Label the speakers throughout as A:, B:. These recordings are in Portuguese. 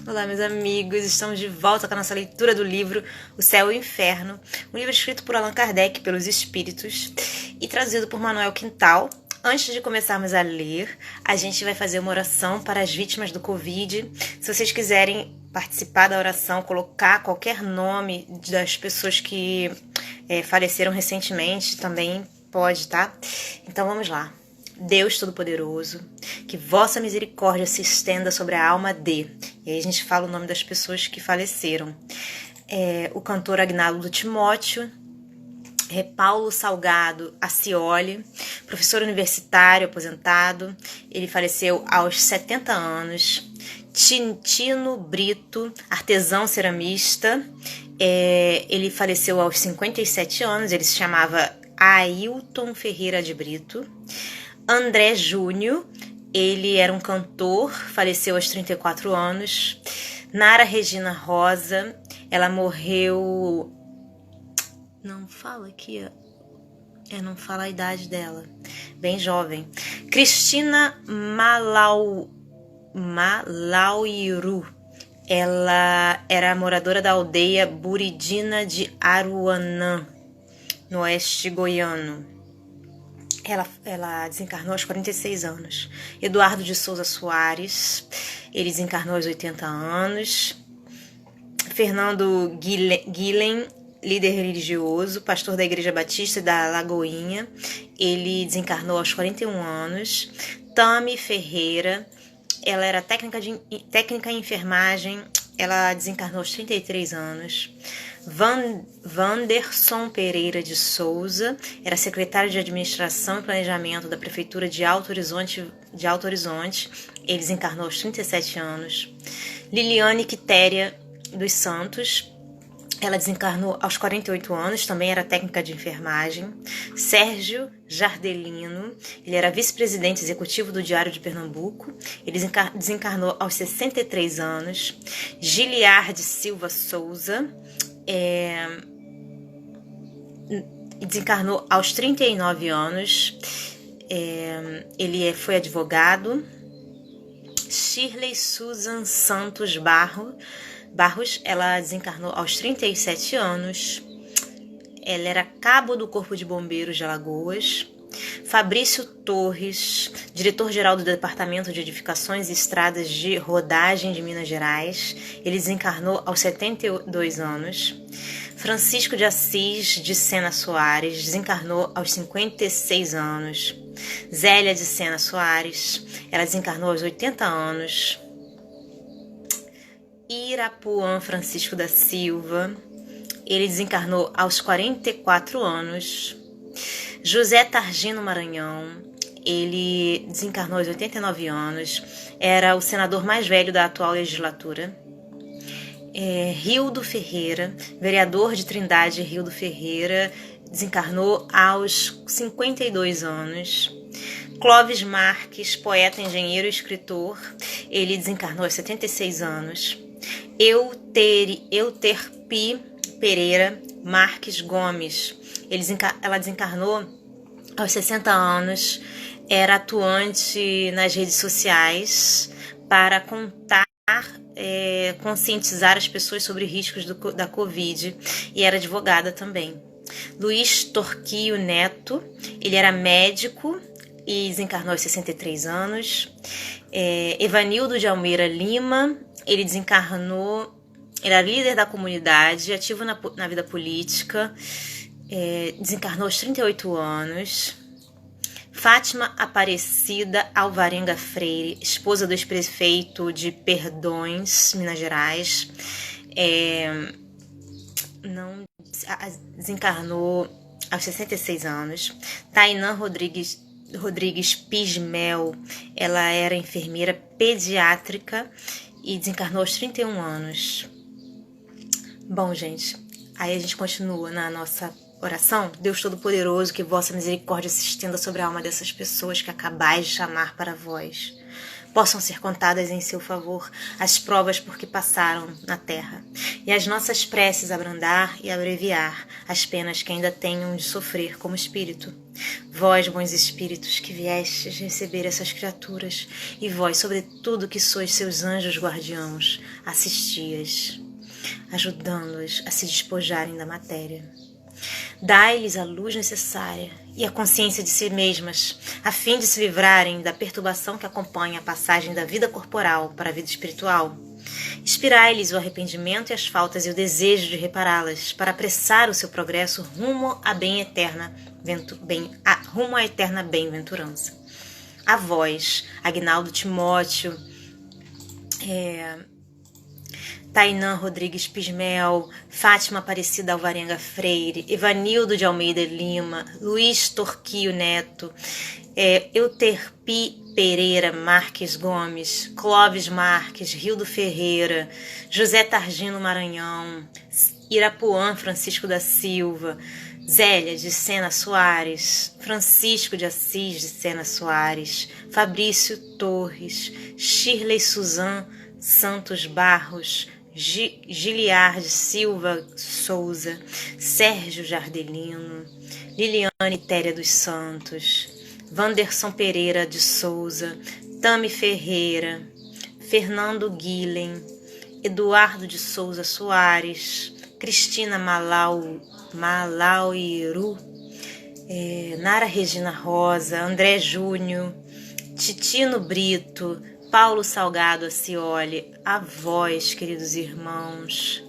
A: Olá, meus amigos, estamos de volta com a nossa leitura do livro O Céu e o Inferno, um livro escrito por Allan Kardec, pelos Espíritos, e traduzido por Manuel Quintal. Antes de começarmos a ler, a gente vai fazer uma oração para as vítimas do Covid. Se vocês quiserem participar da oração, colocar qualquer nome das pessoas que faleceram recentemente, também pode, tá? Então vamos lá. Deus Todo-Poderoso, que vossa misericórdia se estenda sobre a alma de... E aí a gente fala o nome das pessoas que faleceram. O cantor Agnaldo Timóteo, Paulo Salgado Acioli, professor universitário aposentado, ele faleceu aos 70 anos. Tintino Brito, artesão ceramista, ele faleceu aos 57 anos, ele se chamava Ailton Ferreira de Brito. André Júnior, ele era um cantor, faleceu aos 34 anos. Nara Regina Rosa, ela morreu... Não fala aqui, não fala a idade dela, bem jovem. Cristina Malauiru, ela era moradora da aldeia Buridina de Aruanã, no oeste goiano. Ela desencarnou aos 46 anos. Eduardo de Souza Soares, ele desencarnou aos 80 anos. Fernando Guilhem, líder religioso, pastor da Igreja Batista da Lagoinha, ele desencarnou aos 41 anos. Tami Ferreira, ela era técnica em enfermagem, ela desencarnou aos 33 anos. Wanderson Pereira de Souza, era secretário de Administração e Planejamento da Prefeitura de Alto Horizonte, ele desencarnou aos 37 anos. Liliane Quitéria dos Santos, ela desencarnou aos 48 anos, também era técnica de enfermagem. Sérgio Jardelino, ele era vice-presidente executivo do Diário de Pernambuco, ele desencarnou aos 63 anos. Giliard Silva Souza, desencarnou aos 39 anos, ele foi advogado. Shirley Susan Santos Barros, ela desencarnou aos 37 anos, ela era cabo do Corpo de Bombeiros de Alagoas. Fabrício Torres, diretor-geral do Departamento de Edificações e Estradas de Rodagem de Minas Gerais, ele desencarnou aos 72 anos. Francisco de Assis de Sena Soares, desencarnou aos 56 anos. Zélia de Sena Soares, ela desencarnou aos 80 anos. Irapuã Francisco da Silva, ele desencarnou aos 44 anos. José Targino Maranhão, ele desencarnou aos 89 anos, era o senador mais velho da atual legislatura. Rildo Ferreira, vereador de Trindade Rildo Ferreira, desencarnou aos 52 anos. Clóvis Marques, poeta, engenheiro e escritor, ele desencarnou aos 76 anos. Euterpi Pereira Marques Gomes, ela desencarnou aos 60 anos, era atuante nas redes sociais para conscientizar as pessoas sobre riscos da Covid, e era advogada também. Luiz Torquio Neto, ele era médico e desencarnou aos 63 anos. Evanildo de Almeida Lima, ele desencarnou, era líder da comunidade, ativo na vida política, desencarnou aos 38 anos. Fátima Aparecida Alvarenga Freire, esposa do ex-prefeito de Perdões, Minas Gerais, desencarnou aos 66 anos. Tainã Rodrigues Pismel, ela era enfermeira pediátrica e desencarnou aos 31 anos. Bom, gente, aí a gente continua na nossa oração. Deus Todo-Poderoso, que vossa misericórdia se estenda sobre a alma dessas pessoas que acabais de chamar para vós. Possam ser contadas em seu favor as provas por que passaram na terra, e as nossas preces abrandar e abreviar as penas que ainda tenham de sofrer como espírito. Vós, bons espíritos, que viestes receber essas criaturas, e vós, sobretudo, que sois seus anjos guardiãos, assisti-as, ajudando-as a se despojarem da matéria. Dai-lhes a luz necessária e a consciência de si mesmas, a fim de se livrarem da perturbação que acompanha a passagem da vida corporal para a vida espiritual. Inspirai-lhes o arrependimento e as faltas e o desejo de repará-las, para apressar o seu progresso rumo à eterna bem-aventurança. A vós, Agnaldo Timóteo, Tainã Rodrigues Pismel, Fátima Aparecida Alvarenga Freire, Evanildo de Almeida Lima, Luiz Torquio Neto, Euterpi Pereira Marques Gomes, Clóvis Marques, Rildo Ferreira, José Targino Maranhão, Irapuã Francisco da Silva, Zélia de Sena Soares, Francisco de Assis de Sena Soares, Fabrício Torres, Shirley Suzan Santos Barros, Giliar de Silva Souza, Sérgio Jardelino, Liliane Téria dos Santos, Wanderson Pereira de Souza, Tami Ferreira, Fernando Guilhem, Eduardo de Souza Soares, Cristina Malauiru, Nara Regina Rosa, André Júnior, Titino Brito, Paulo Salgado Acioli, a vós, queridos irmãos,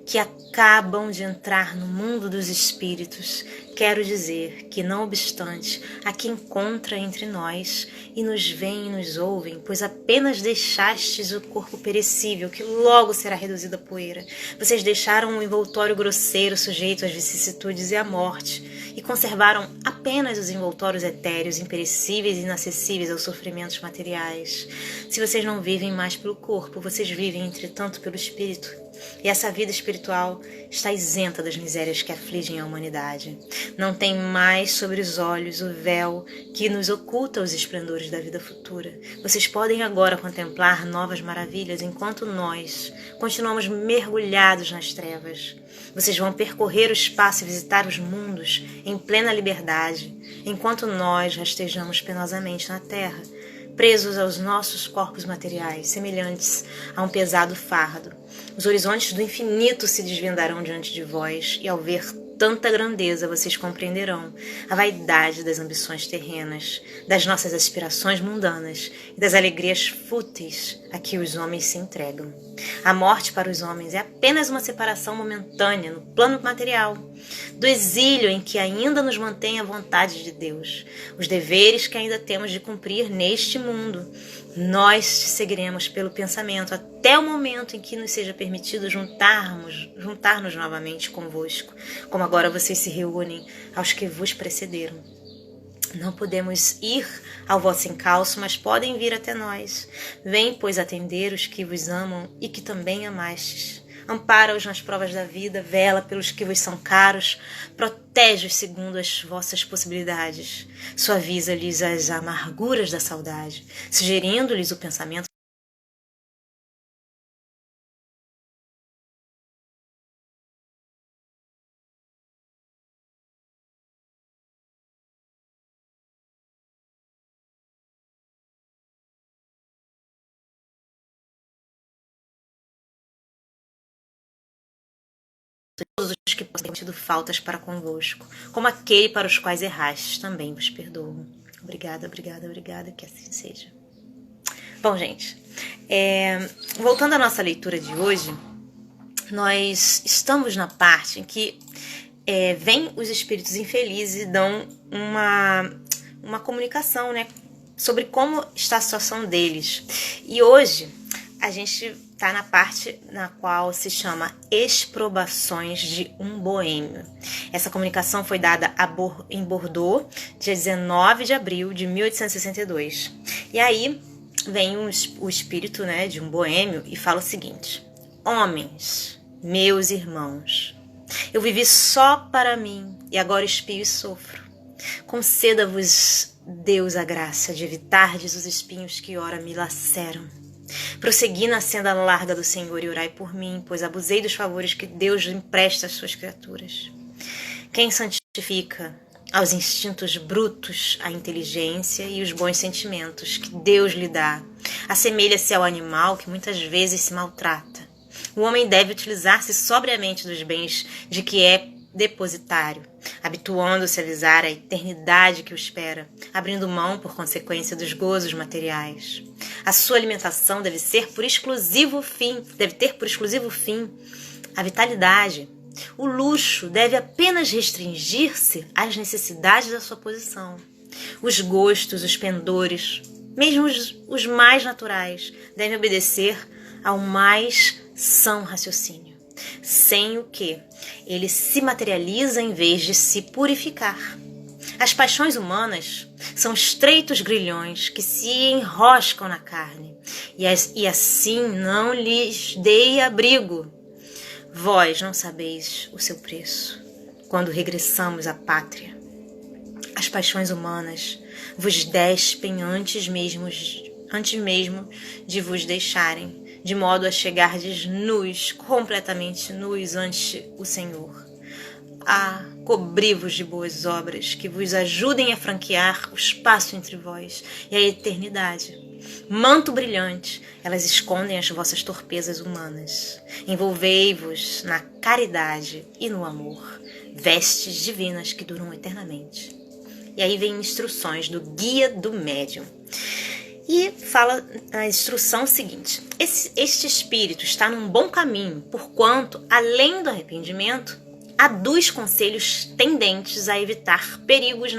A: que acabam de entrar no mundo dos espíritos, quero dizer que, não obstante, a que encontra entre nós e nos veem e nos ouvem, pois apenas deixastes o corpo perecível, que logo será reduzido a poeira. Vocês deixaram um envoltório grosseiro sujeito às vicissitudes e à morte, e conservaram apenas os envoltórios etéreos, imperecíveis e inacessíveis aos sofrimentos materiais. Se vocês não vivem mais pelo corpo, vocês vivem, entretanto, pelo espírito. E essa vida espiritual está isenta das misérias que afligem a humanidade. Não tem mais sobre os olhos o véu que nos oculta os esplendores da vida futura. Vocês podem agora contemplar novas maravilhas, enquanto nós continuamos mergulhados nas trevas. Vocês vão percorrer o espaço e visitar os mundos em plena liberdade, enquanto nós rastejamos penosamente na terra, presos aos nossos corpos materiais, semelhantes a um pesado fardo. Os horizontes do infinito se desvendarão diante de vós, e ao ver tanta grandeza vocês compreenderão a vaidade das ambições terrenas, das nossas aspirações mundanas e das alegrias fúteis a que os homens se entregam. A morte para os homens é apenas uma separação momentânea no plano material, do exílio em que ainda nos mantém a vontade de Deus, os deveres que ainda temos de cumprir neste mundo. Nós te seguiremos pelo pensamento até o momento em que nos seja permitido juntar-nos novamente convosco, como agora vocês se reúnem aos que vos precederam. Não podemos ir ao vosso encalço, mas podem vir até nós. Vem, pois, atender os que vos amam e que também amastes. Ampara-os nas provas da vida, vela pelos que vos são caros, protege-os segundo as vossas possibilidades, suaviza-lhes as amarguras da saudade, sugerindo-lhes o pensamento todos os que possam ter tido faltas para convosco, como aquele para os quais errastes, também vos perdoo. Obrigada, obrigada, obrigada, que assim seja. Bom, gente, voltando à nossa leitura de hoje, nós estamos na parte em que vêm os espíritos infelizes e dão uma comunicação, né, sobre como está a situação deles. E hoje a gente está na parte na qual se chama Exprobações de um Boêmio. Essa comunicação foi dada em Bordeaux, dia 19 de abril de 1862. E aí vem o espírito, né, de um boêmio e fala o seguinte: homens, meus irmãos, eu vivi só para mim e agora espio e sofro. Conceda-vos, Deus, a graça de evitardes os espinhos que ora me laceram. Prossegui na senda larga do Senhor e orai por mim, pois abusei dos favores que Deus empresta às suas criaturas. Quem santifica aos instintos brutos, à inteligência e os bons sentimentos que Deus lhe dá. Assemelha-se ao animal que muitas vezes se maltrata. O homem deve utilizar-se sobriamente dos bens de que é depositário, habituando-se a visar a eternidade que o espera, abrindo mão, por consequência, dos gozos materiais. A sua alimentação deve ter por exclusivo fim a vitalidade. O luxo deve apenas restringir-se às necessidades da sua posição. Os gostos, os pendores, mesmo os mais naturais, devem obedecer ao mais são raciocínio, sem o que ele se materializa em vez de se purificar. As paixões humanas são estreitos grilhões que se enroscam na carne, e assim não lhes dei abrigo. Vós não sabeis o seu preço, quando regressamos à pátria. As paixões humanas vos despem antes mesmo de vos deixarem, de modo a chegardes nus, completamente nus ante o Senhor. Cobri-vos de boas obras que vos ajudem a franquear o espaço entre vós e a eternidade. Manto brilhante, elas escondem as vossas torpezas humanas. Envolvei-vos na caridade e no amor, vestes divinas que duram eternamente. E aí vem instruções do Guia do Médium. E fala a instrução seguinte: este espírito está num bom caminho, porquanto, além do arrependimento, aduz conselhos tendentes a evitar perigos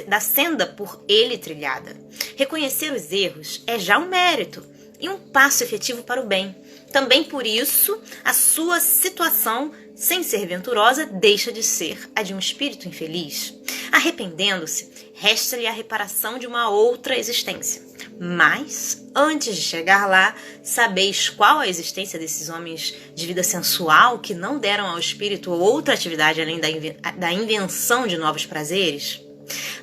A: da senda por ele trilhada. Reconhecer os erros é já um mérito e um passo efetivo para o bem. Também por isso, a sua situação, sem ser venturosa, deixa de ser a de um espírito infeliz. Arrependendo-se, resta-lhe a reparação de uma outra existência. Mas, antes de chegar lá, sabeis qual a existência desses homens de vida sensual que não deram ao espírito outra atividade além da invenção de novos prazeres?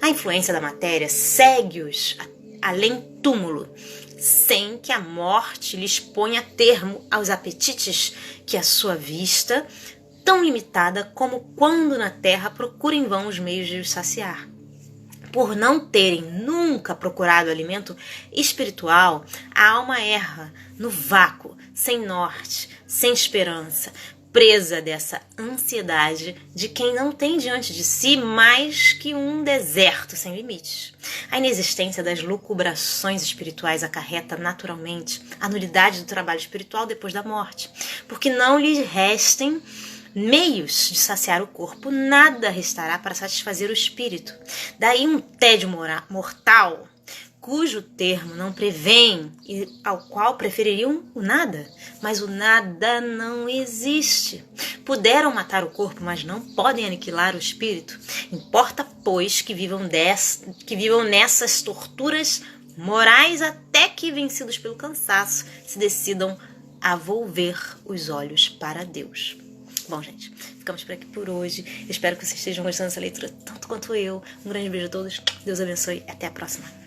A: A influência da matéria segue-os além túmulo, sem que a morte lhes ponha termo aos apetites que a sua vista, tão limitada como quando na terra, procura em vão os meios de os saciar. Por não terem nunca procurado alimento espiritual, a alma erra no vácuo, sem norte, sem esperança, presa dessa ansiedade de quem não tem diante de si mais que um deserto sem limites. A inexistência das lucubrações espirituais acarreta naturalmente a nulidade do trabalho espiritual depois da morte, porque não lhe restem meios de saciar o corpo, nada restará para satisfazer o espírito. Daí um tédio mortal, cujo termo não prevêem e ao qual prefeririam o nada. Mas o nada não existe. Puderam matar o corpo, mas não podem aniquilar o espírito. Importa, pois, que vivam nessas torturas morais até que, vencidos pelo cansaço, se decidam a volver os olhos para Deus. Bom, gente, ficamos por aqui por hoje. Eu espero que vocês estejam gostando dessa leitura tanto quanto eu. Um grande beijo a todos. Deus abençoe. Até a próxima.